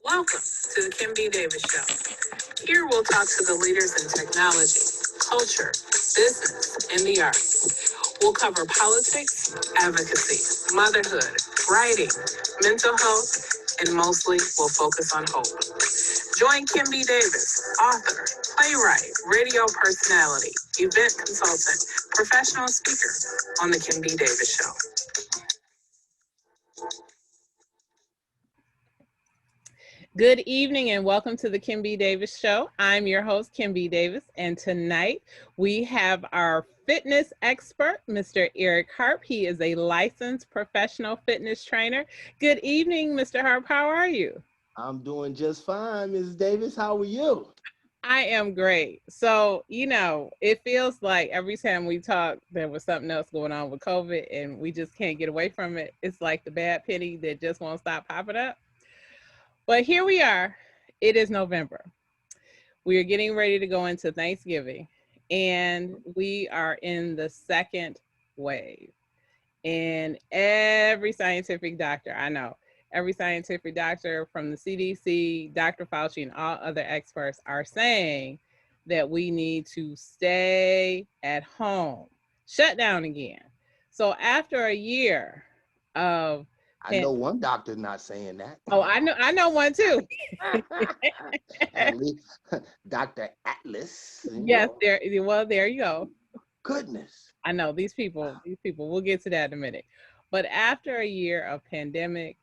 Welcome to the Kim B. Davis Show. Here we'll talk to the leaders in technology, culture, business, and the arts. We'll cover politics, advocacy, motherhood, writing, mental health, and mostly we'll focus on hope. Join Kim B. Davis, author, playwright, radio personality, event consultant, professional speaker on the Kim B. Davis Show. Good evening and welcome to the Kim B. Davis Show. I'm your host, Kim B. Davis, and tonight we have our fitness expert, Mr. Eric Harp. He is a licensed professional fitness trainer. Good evening, Mr. Harp. How are you? I'm doing just fine, Ms. Davis. How are you? I am great. So, it feels like every time we talk, there was something else going on with COVID and we just can't get away from it. It's like the bad penny that just won't stop popping up. But here we are. It is November. We are getting ready to go into Thanksgiving, and we are in the second wave. And every scientific doctor, every scientific doctor from the CDC, Dr. Fauci, and all other experts are saying that we need to stay at home, shut down again. So after a year of I know one doctor's not saying that. Oh, I know one too. At least Dr. Atlas. Yes, there you go. Goodness. I know these people, we'll get to that in a minute. But after a year of pandemic,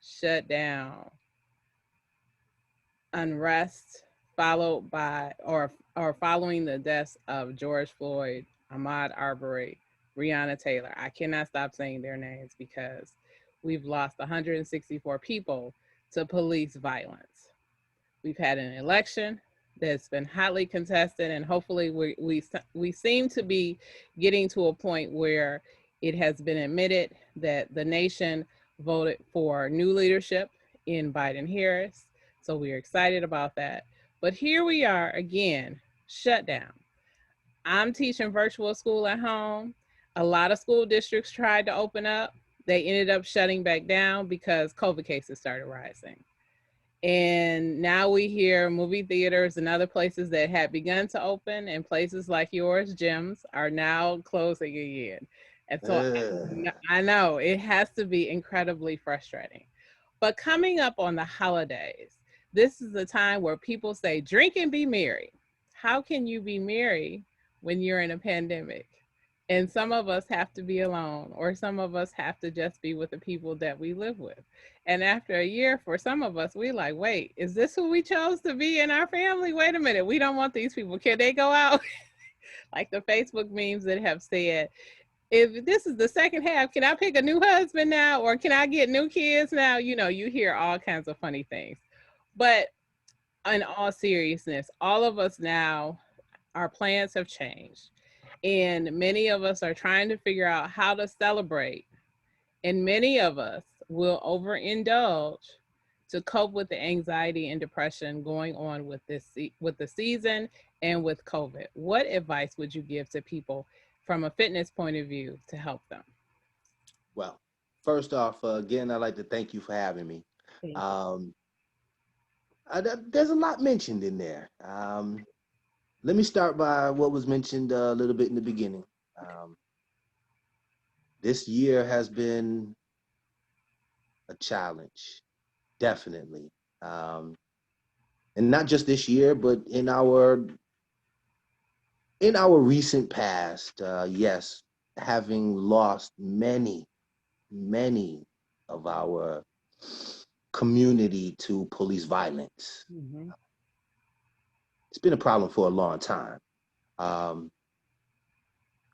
shutdown, unrest, followed by or following the deaths of George Floyd, Ahmaud Arbery, Breonna Taylor. I cannot stop saying their names because we've lost 164 people to police violence. We've had an election that's been hotly contested, and hopefully we seem to be getting to a point where it has been admitted that the nation voted for new leadership in Biden-Harris. So we're excited about that. But here we are again, shut down. I'm teaching virtual school at home. A lot of school districts tried to open up. They ended up shutting back down because COVID cases started rising. And now we hear movie theaters and other places that had begun to open, and places like yours, gyms, are now closing again. And so I know it has to be incredibly frustrating. But coming up on the holidays, this is the time where people say, drink and be merry. How can you be merry when you're in a pandemic? And some of us have to be alone, or some of us have to just be with the people that we live with. And after a year, for some of us, we like, wait, is this who we chose to be in our family? Wait a minute, we don't want these people. Can they go out? Like the Facebook memes that have said, if this is the second half, can I pick a new husband now? Or can I get new kids now? You hear all kinds of funny things. But in all seriousness, all of us now, our plans have changed. And many of us are trying to figure out how to celebrate. And many of us will overindulge to cope with the anxiety and depression going on with the season and with COVID. What advice would you give to people from a fitness point of view to help them? Well, first off, again, I'd like to thank you for having me. There's a lot mentioned in there. Let me start by what was mentioned a little bit in the beginning. This year has been a challenge, definitely. And not just this year, but in our recent past, yes, having lost many of our community to police violence. Mm-hmm. It's been a problem for a long time.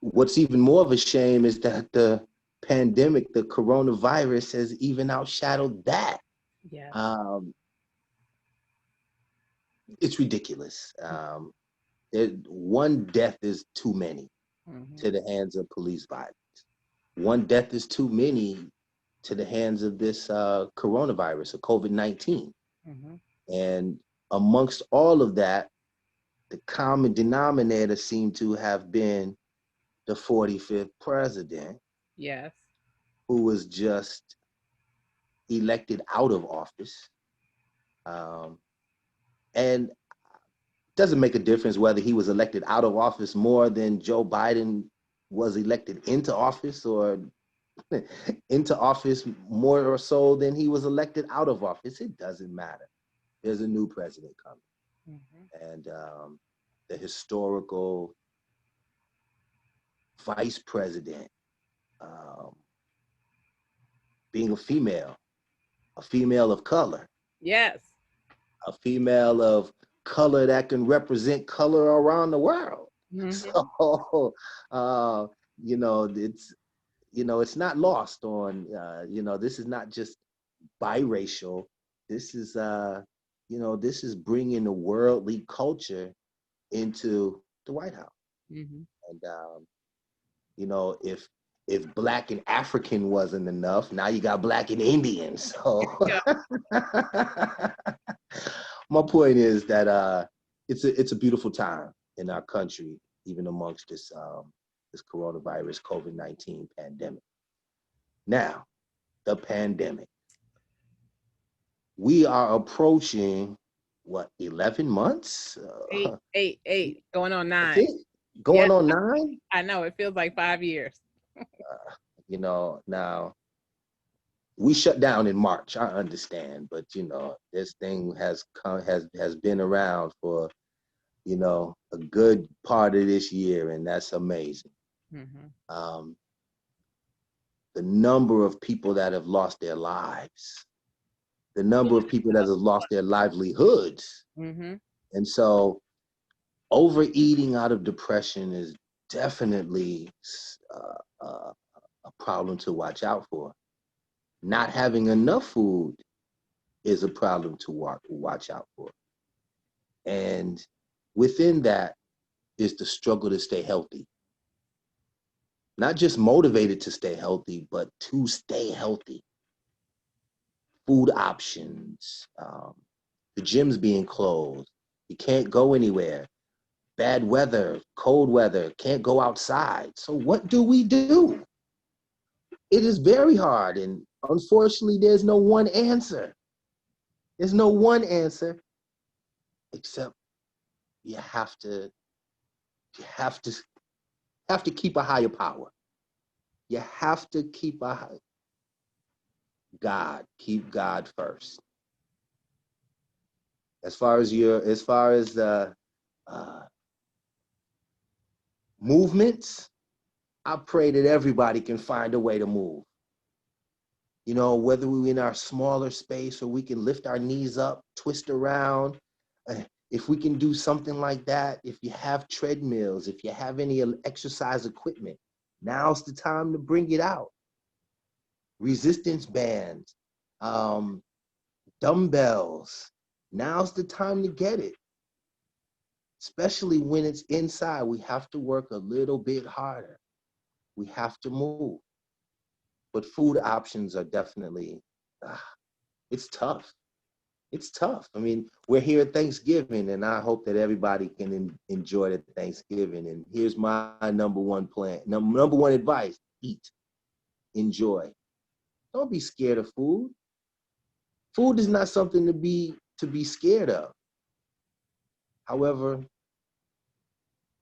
What's even more of a shame is that the pandemic, the coronavirus, has even outshadowed that. Yeah. It's ridiculous. One death is too many to the hands of police violence. One death is too many to the hands of this coronavirus, or COVID-19. And amongst all of that, the common denominator seemed to have been the 45th president. Yes. Who was just elected out of office Um, and doesn't make a difference whether he was elected out of office more than Joe Biden was elected into office, or into office more or so than he was elected out of office. It doesn't matter. There's a new president coming. And the historical vice president, um, being a female of color, Yes. a female of color that can represent color around the world. So, you know, it's not lost on, this is not just biracial. This is, this is bringing the worldly culture into the White House. And, if Black and African wasn't enough, now you got Black and Indian. So my point is that it's a beautiful time in our country, even amongst this coronavirus COVID-19 pandemic. Now, the pandemic. We are approaching what, 11 months? Eight, going on 9. That's it? Going on 9? I know, it feels like 5 years. Now we shut down in March, I understand, but this thing has been around for a good part of this year, and that's amazing. The number of people that have lost their lives, the number of people that have lost their livelihoods. And so overeating out of depression is definitely a problem to watch out for. Not having enough food is a problem to watch out for. And within that is the struggle to stay healthy. Not just motivated to stay healthy, but to stay healthy. Food options, the gyms being closed, you can't go anywhere. Bad weather, cold weather, can't go outside. So what do we do? It is very hard, and unfortunately, there's no one answer. There's no one answer, except you have to keep a higher power. You have to keep keep God first. As far as the movements, I pray that everybody can find a way to move. Whether we're in our smaller space or we can lift our knees up, twist around. If we can do something like that, if you have treadmills, if you have any exercise equipment, now's the time to bring it out. Resistance bands, dumbbells, now's the time to get it. Especially when it's inside, we have to work a little bit harder. We have to move. But food options are definitely, it's tough. It's tough. I mean, we're here at Thanksgiving, and I hope that everybody can enjoy the Thanksgiving. And here's my number one plan, number one advice: eat, enjoy. Don't be scared of food. Food is not something to be scared of. However,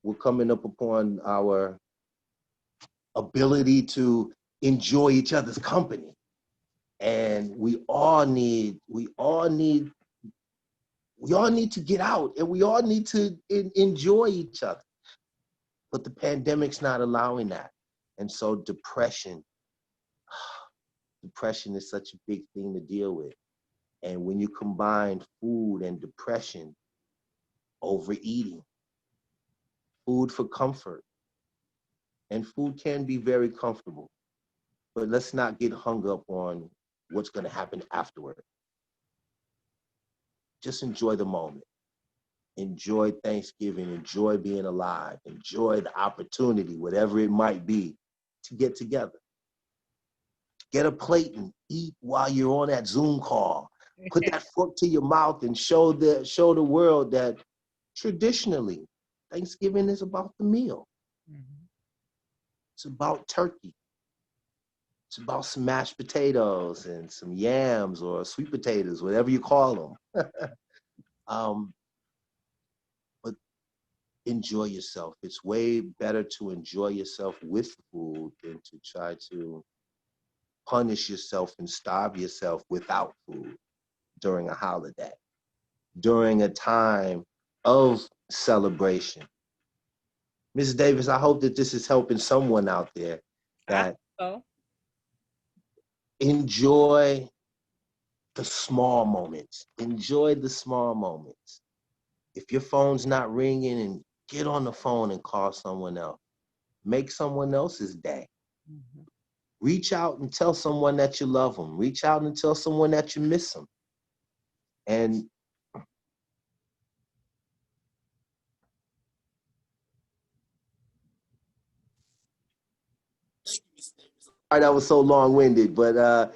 we're coming up upon our ability to enjoy each other's company. And we all need to get out, and we all need to enjoy each other. But the pandemic's not allowing that. And so depression is such a big thing to deal with. And when you combine food and depression, overeating, food for comfort, and food can be very comfortable, but let's not get hung up on what's going to happen afterward. Just enjoy the moment. Enjoy Thanksgiving, enjoy being alive, enjoy the opportunity, whatever it might be, to get together. Get a plate and eat while you're on that Zoom call. Put that fork to your mouth and show the world that traditionally, Thanksgiving is about the meal. It's about turkey. It's about some mashed potatoes and some yams or sweet potatoes, whatever you call them. um, but enjoy yourself. It's way better to enjoy yourself with food than to try to punish yourself and starve yourself without food during a holiday, during a time of celebration. Ms. Davis, I hope that this is helping someone out there I that so enjoy the small moments. Enjoy the small moments. If your phone's not ringing, and get on the phone and call someone else. Make someone else's day. Mhm. Reach out and tell someone that you love them. Reach out and tell someone that you miss them. And that was so long-winded, but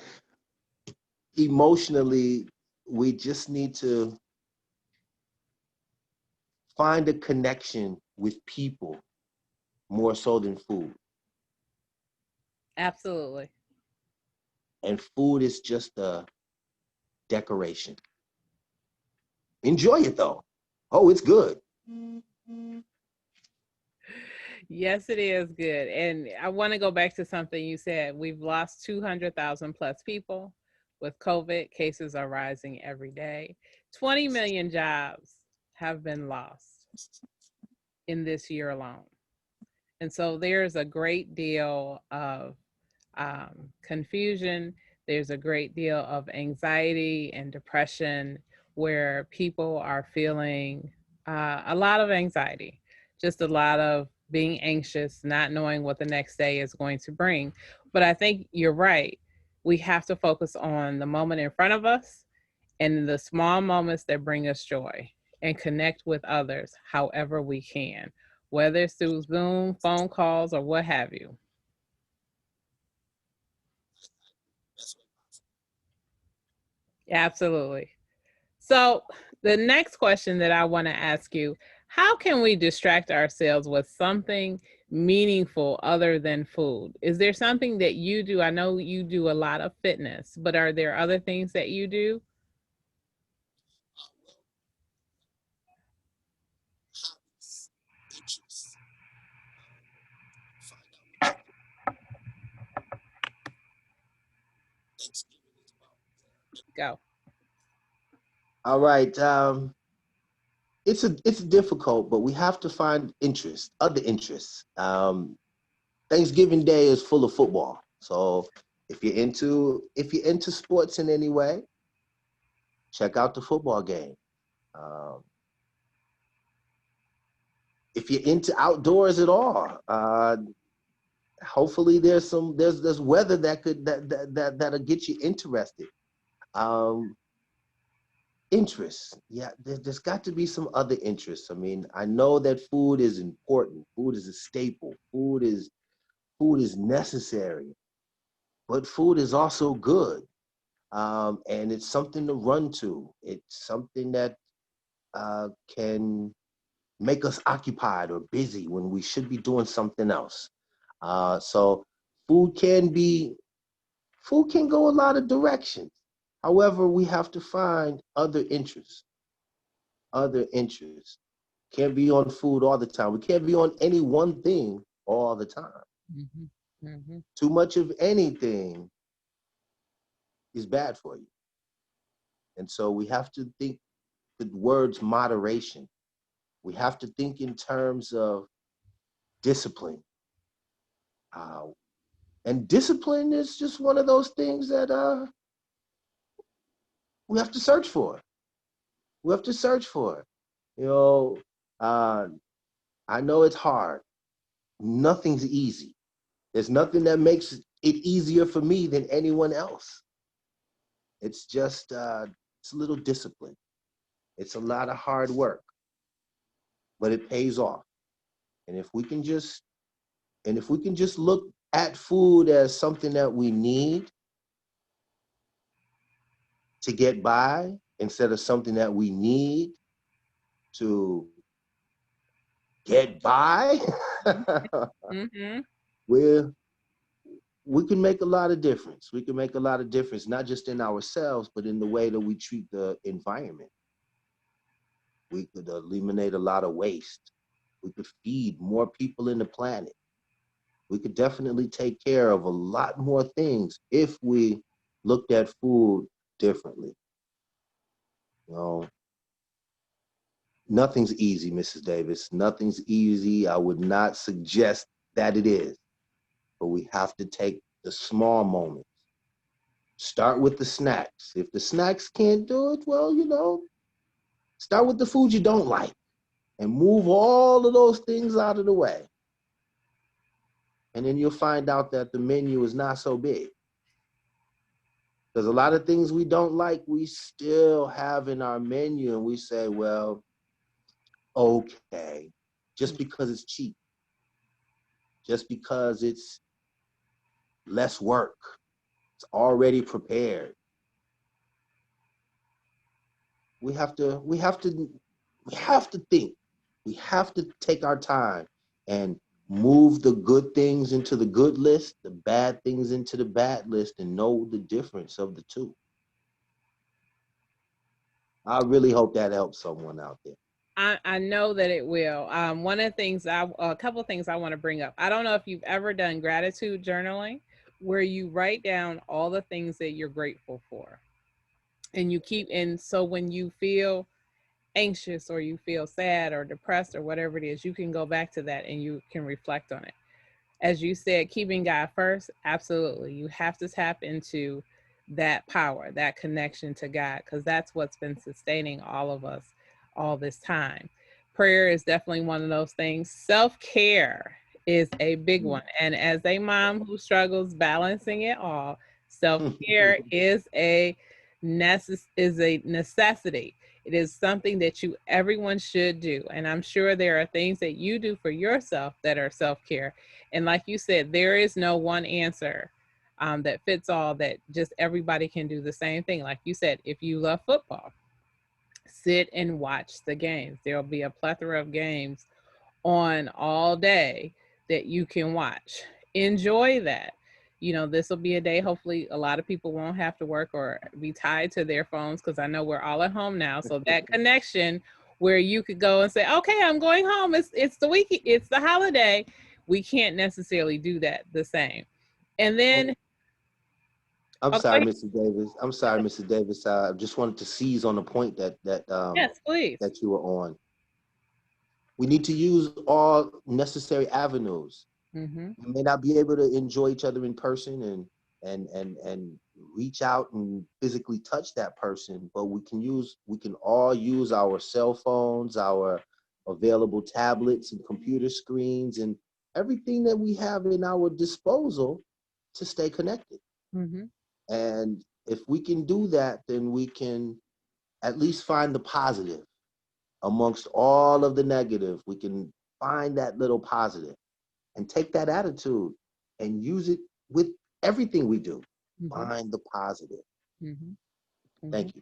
emotionally, we just need to find a connection with people more so than food. Absolutely. And food is just a decoration. Enjoy it though. Oh, it's good. Yes, it is good. And I want to go back to something you said. We've lost 200,000 plus people with COVID. Cases are rising every day. 20 million jobs have been lost in this year alone. And so there's a great deal of confusion. There's a great deal of anxiety and depression where people are feeling a lot of anxiety, just a lot of being anxious, not knowing what the next day is going to bring. But I think you're right. We have to focus on the moment in front of us and the small moments that bring us joy and connect with others however we can, whether it's through Zoom, phone calls, or what have you. Absolutely. So, the next question that I want to ask you, how can we distract ourselves with something meaningful other than food? Is there something that you do? I know you do a lot of fitness, but are there other things that you do? Go. All right. It's difficult, but we have to find interest, other interests. Thanksgiving Day is full of football, so if you're into sports in any way, check out the football game. Um, if you're into outdoors at all, hopefully there's weather that could that'll get you interested. Um, Interests, yeah, there's got to be some other interests. I mean, I know that food is important. Food is a staple. Food is necessary, but food is also good. And it's something to run to. It's something that can make us occupied or busy when we should be doing something else. So food can be food can go a lot of directions. However, we have to find other interests. Other interests. Can't be on food all the time. We can't be on any one thing all the time. Mhm. Mhm. Too much of anything is bad for you. And so we have to think the words moderation. We have to think in terms of discipline. Uh, and discipline is just one of those things that we have to search for. We have to search for. You know, uh, I know it's hard. Nothing's easy. There's nothing that makes it easier for me than anyone else. It's just it's a little discipline. It's a lot of hard work, but it pays off. And if we can just look at food as something that we need to get by instead of something that we need to get by, Mhm. we're we can make a lot of difference. We can make a lot of difference, not just in ourselves, but in the way that we treat the environment. We could eliminate a lot of waste. We could feed more people in the planet. We could definitely take care of a lot more things if we looked at food differently. You know, nothing's easy, Mrs. Davis. Nothing's easy. I would not suggest that it is, but we have to take the small moments. Start with the snacks. If the snacks can't do it, well, start with the food you don't like and move all of those things out of the way. And then you'll find out that the menu is not so big. Because a lot of things we don't like, we still have in our menu, and we say, well, okay, just because it's cheap, just because it's less work, it's already prepared. We have to think. We have to take our time and move the good things into the good list, the bad things into the bad list, and know the difference of the two. I really hope that helps someone out there. I know that it will. One of the things a couple of things I want to bring up. I don't know if you've ever done gratitude journaling, where you write down all the things that you're grateful for, and so when you feel anxious or you feel sad or depressed or whatever it is, you can go back to that and you can reflect on it. As you said, keeping God first, absolutely. You have to tap into that power, that connection to God, because that's what's been sustaining all of us all this time. Prayer is definitely one of those things. Self-care is a big one. And as a mom who struggles balancing it all, self-care is a necessity. It is something that everyone should do. And I'm sure there are things that you do for yourself that are self-care. And like you said, there is no one answer that fits all, that just everybody can do the same thing. Like you said, if you love football, sit and watch the games. There'll be a plethora of games on all day that you can watch. Enjoy that. This will be a day, hopefully, a lot of people won't have to work or be tied to their phones, because I know we're all at home now. So that connection where you could go and say, okay, I'm going home. It's the week, it's the holiday. We can't necessarily do that the same. And then I'm sorry, Mrs. Davis. I'm sorry, Mrs. Davis. I just wanted to seize on the point that yes, please. that you were on. We need to use all necessary avenues. Mm-hmm. We may not be able to enjoy each other in person and reach out and physically touch that person, but we can all use our cell phones, our available tablets and computer screens, and everything that we have in our disposal to stay connected. Mm-hmm. And if we can do that, then we can at least find the positive amongst all of the negative. We can find that little positive and take that attitude and use it with everything we do. Mm-hmm. Find the positive. Mm-hmm. Mm-hmm. Thank you.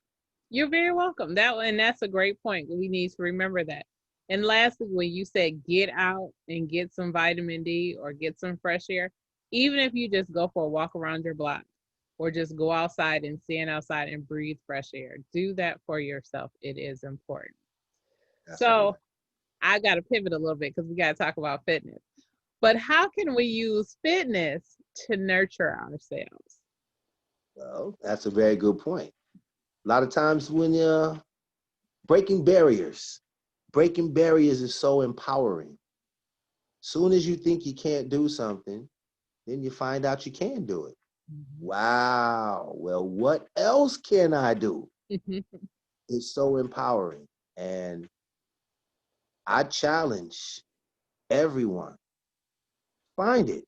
You're very welcome. And that's a great point. We need to remember that. And lastly, when you say get out and get some vitamin D or get some fresh air, even if you just go for a walk around your block or just go outside and stand outside and breathe fresh air, do that for yourself. It is important. So I got to pivot a little bit because we got to talk about fitness. But how can we use fitness to nurture ourselves? Well, that's a very good point. A lot of times when you're breaking barriers is so empowering. Soon as you think you can't do something, then you find out you can do it. Mm-hmm. Wow. Well, what else can I do? It's so empowering. And I challenge everyone, find it.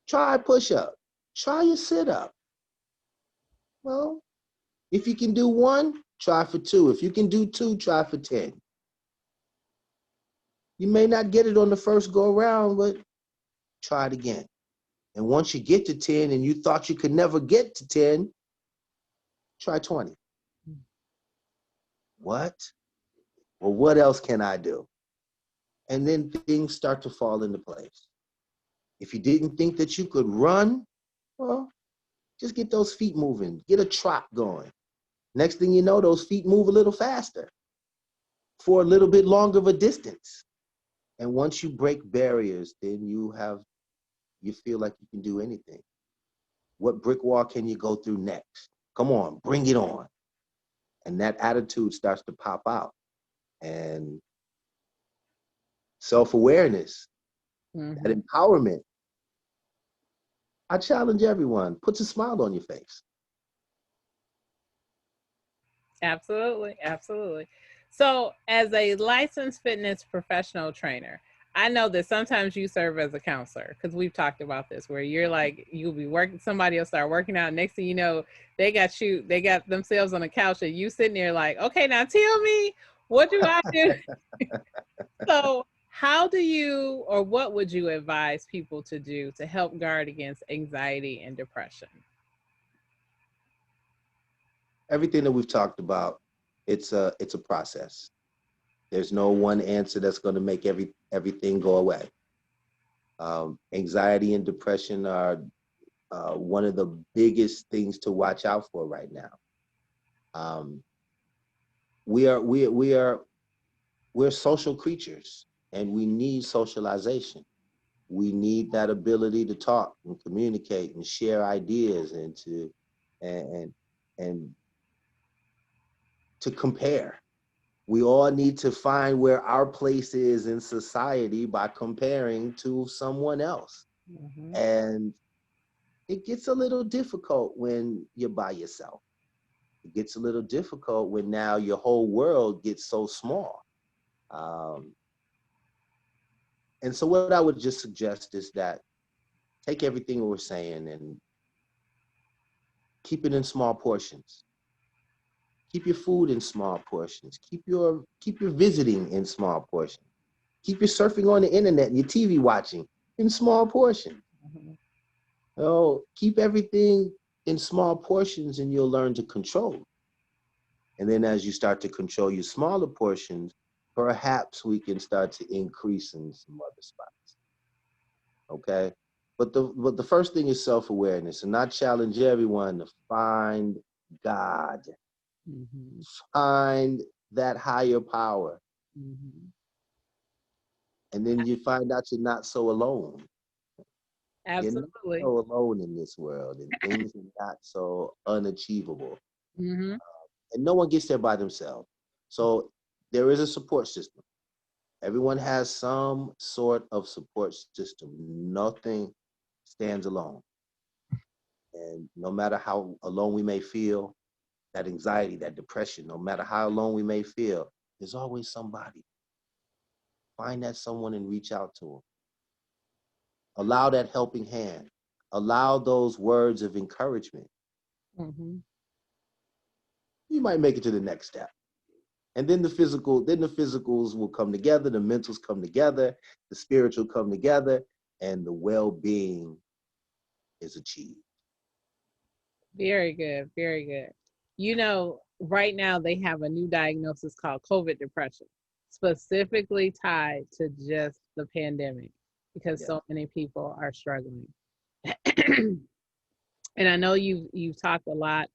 Try a push-up. Try a sit-up. Well, if you can do one, try for two. If you can do two, try for 10. You may not get it on the first go around, but try it again. And once you get to 10 and you thought you could never get to 10, try 20. What? Well, what else can I do? And then things start to fall into place. If you didn't think that you could run, well, just get those feet moving, get a trot going. Next thing you know, those feet move a little faster for a little bit longer of a distance. And once you break barriers, then you feel like you can do anything. What brick wall can you go through next? Come on, bring it on. And that attitude starts to pop out. And self-awareness, that empowerment. I challenge everyone, put a smile on your face. Absolutely, absolutely. So, as a licensed fitness professional trainer, I know that sometimes you serve as a counselor because we've talked about this where you're like, you'll be working, somebody will start working out. Next thing you know, they got themselves on the couch and you sitting there like, okay, now tell me, what do I do? So, how do you, or what would you advise people to do to help guard against anxiety and depression? Everything that we've talked about, it's a process. There's no one answer that's going to make everything go away. Anxiety and depression are one of the biggest things to watch out for right now. Um, we're social creatures, and we need socialization. We need that ability to talk and communicate and share ideas and and to compare. We all need to find where our place is in society by comparing to someone else. And it gets a little difficult when you're by yourself. It gets a little difficult when now your whole world gets so small. Um, and so what I would just suggest is that take everything we're saying and keep it in small portions. Keep your food in small portions. Keep your visiting in small portions. Keep your surfing on the internet and your TV watching in small portions. Oh, keep everything in small portions and you'll learn to control. And then as you start to control your smaller portions, perhaps we can start to increase in some other spots. Okay? But the first thing is self-awareness. And I challenge everyone to find God. Find that higher power. And then you find out you're not so alone. You're not Absolutely. so alone in this world, and things are not so unachievable. And no one gets there by themselves. So there is a support system. Everyone has some sort of support system. Nothing stands alone. And no matter how alone we may feel, that anxiety, that depression, no matter how alone we may feel, there's always somebody. Find that someone and reach out to them. Allow that helping hand. Allow those words of encouragement. You might make it to the next step. And then the physicals will come together, the mentals come together, the spiritual come together, and the well-being is achieved. Very good. Very good. You know, right now they have a new diagnosis called COVID depression, specifically tied to just the pandemic because so many people are struggling. And I know you've talked a lot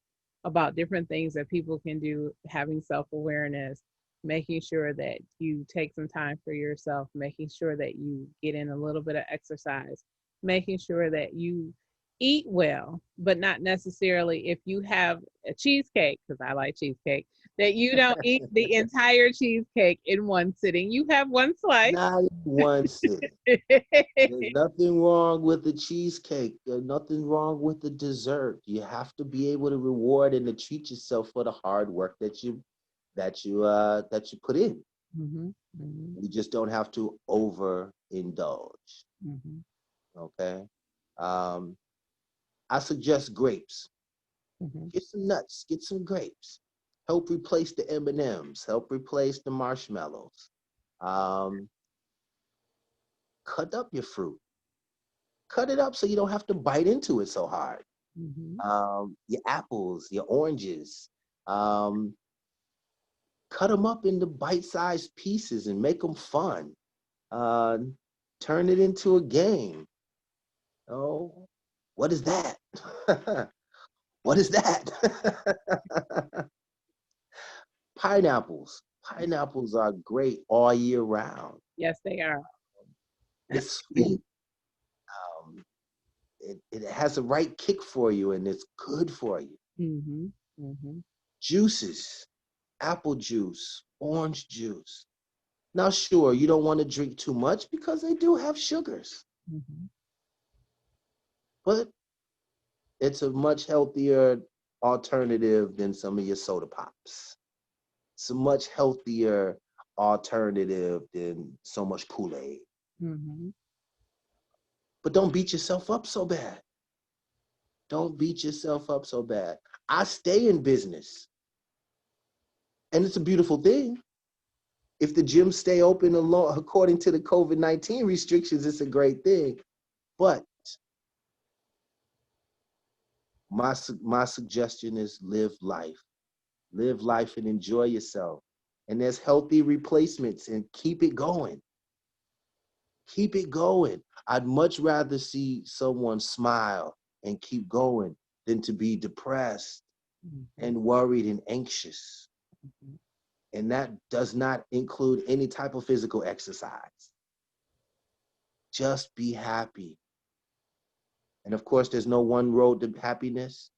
about different things that people can do, having self-awareness, making sure that you take some time for yourself, making sure that you get in a little bit of exercise, making sure that you eat well, but not necessarily if you have a cheesecake, because I like cheesecake, that you don't eat the entire cheesecake in one sitting. You have one slice. Not in one sitting. There's nothing wrong with the cheesecake. There's nothing wrong with the dessert. You have to be able to reward and to treat yourself for the hard work that you put in. You just don't have to overindulge. Okay. I suggest grapes. Get some nuts. Get some grapes. Help replace the M&Ms. Help replace the marshmallows. Cut up your fruit. Cut it up so you don't have to bite into it so hard. Your apples, your oranges. Cut them up into bite-sized pieces and make them fun. Turn it into a game. Oh, what is that? What is that? Pineapples. Pineapples are great all year round. Yes, they are. It's sweet. Um, it has the right kick for you and it's good for you. Mm-hmm. Mm-hmm. Juices, apple juice, orange juice. Now, sure, you don't want to drink too much because they do have sugars, Mm-hmm. but it's a much healthier alternative than some of your soda pops. It's a much healthier alternative than so much Kool-Aid. Mm-hmm. But don't beat yourself up so bad. Don't beat yourself up so bad. I stay in business, and it's a beautiful thing. If the gyms stay open according to the COVID-19 restrictions, it's a great thing. But my suggestion is live life and enjoy yourself. And there's healthy replacements and keep it going. Keep it going. I'd much rather see someone smile and keep going than to be depressed Mm-hmm. and worried and anxious. Mm-hmm. And that does not include any type of physical exercise. Just be happy. And of course, there's no one road to happiness,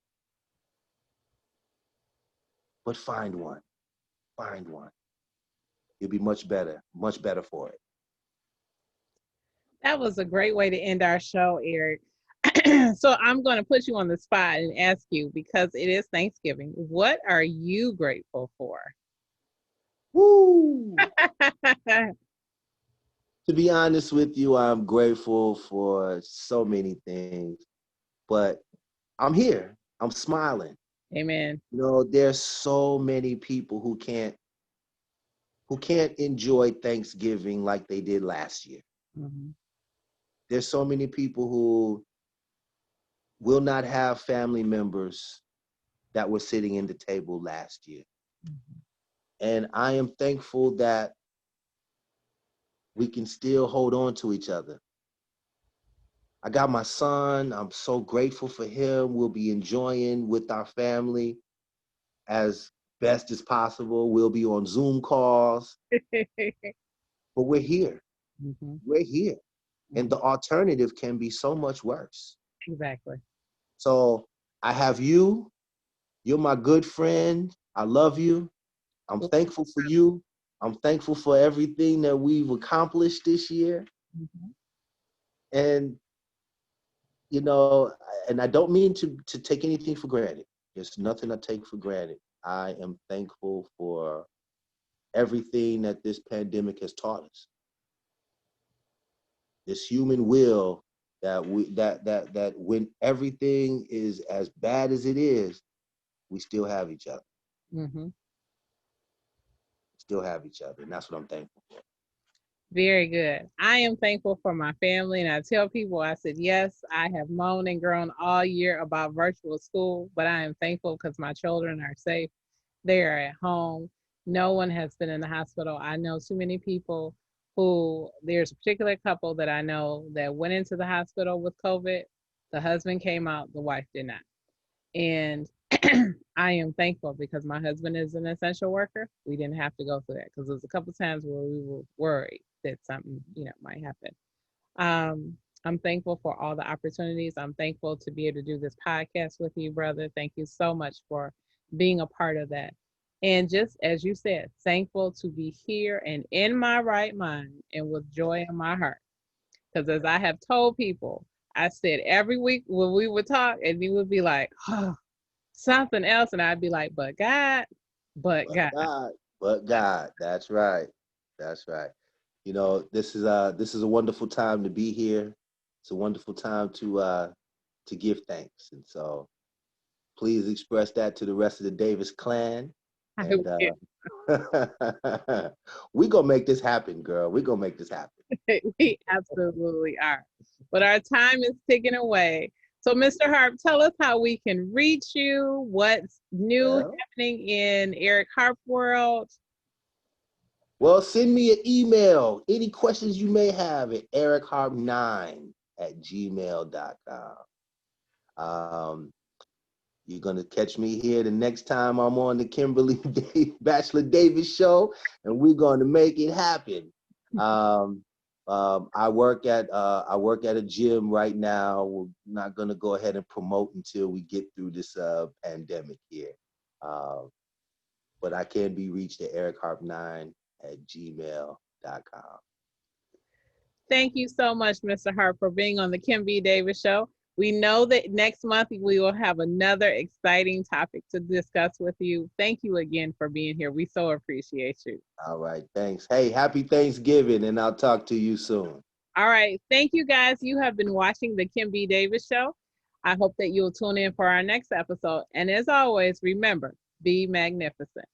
but find one. Find one. You'll be much better for it. That was a great way to end our show, Eric. So I'm going to put you on the spot and ask you, because it is Thanksgiving, what are you grateful for? Woo! To be honest with you, I'm grateful for so many things, but I'm here. I'm smiling. Amen. You know, there's so many people who can't enjoy Thanksgiving like they did last year. Mm-hmm. There's so many people who will not have family members that were sitting in the table last year. Mm-hmm. And I am thankful that we can still hold on to each other. I got my son. I'm so grateful for him. We'll be enjoying with our family as best as possible. We'll be on Zoom calls, but we're here. Mm-hmm. We're here. And the alternative can be so much worse. Exactly. So I have you. You're my good friend. I love you. I'm thankful for you. I'm thankful for everything that we've accomplished this year. Mm-hmm. And, you know, and I don't mean to take anything for granted. There's nothing I take for granted. I am thankful for everything that this pandemic has taught us. This human will that when everything is as bad as it is, we still have each other. Mm-hmm. Still have each other. And that's what I'm thankful for. Very good. I am thankful for my family. And I tell people, I said, yes, I have moaned and groaned all year about virtual school, but I am thankful because my children are safe. They are at home. No one has been in the hospital. I know too many people who, there's a particular couple that I know that went into the hospital with COVID. The husband came out, the wife did not. And I am thankful because my husband is an essential worker. We didn't have to go through that because there was a couple of times where we were worried that something, might happen. I'm thankful for all the opportunities. I'm thankful to be able to do this podcast with you, brother. Thank you so much for being a part of that. And just as you said, thankful to be here and in my right mind and with joy in my heart. Because as I have told people, I said every week when we would talk, and you would be like, oh, something else. And I'd be like, but God, but But God. God, but God. That's right. That's right. You know, this is a wonderful time to be here. It's a wonderful time to give thanks. And so please express that to the rest of the Davis clan. I And we gonna make this happen, girl. We gonna make this happen. we absolutely are. But our time is ticking away. So, Mr. Harp, tell us how we can reach you, what's new Well, happening in Eric Harp world. well, send me an email. Any questions you may have at erichart9 @gmail.com. You're going to catch me here the next time I'm on the Kimberly Bachelor Davis show, and we're going to make it happen. I work at a gym right now. We're not going to go ahead and promote until we get through this pandemic here. But I can be reached at ericharp9@gmail.com. Thank you so much, Mr. Harp, for being on the Kim B. Davis Show. We know that next month we will have another exciting topic to discuss with you. Thank you again for being here. We so appreciate you. All right, thanks. Hey, happy Thanksgiving, and I'll talk to you soon. All right. Thank you, guys. You have been watching the Kim B. Davis Show. I hope that you'll tune in for our next episode. And as always, remember, be magnificent.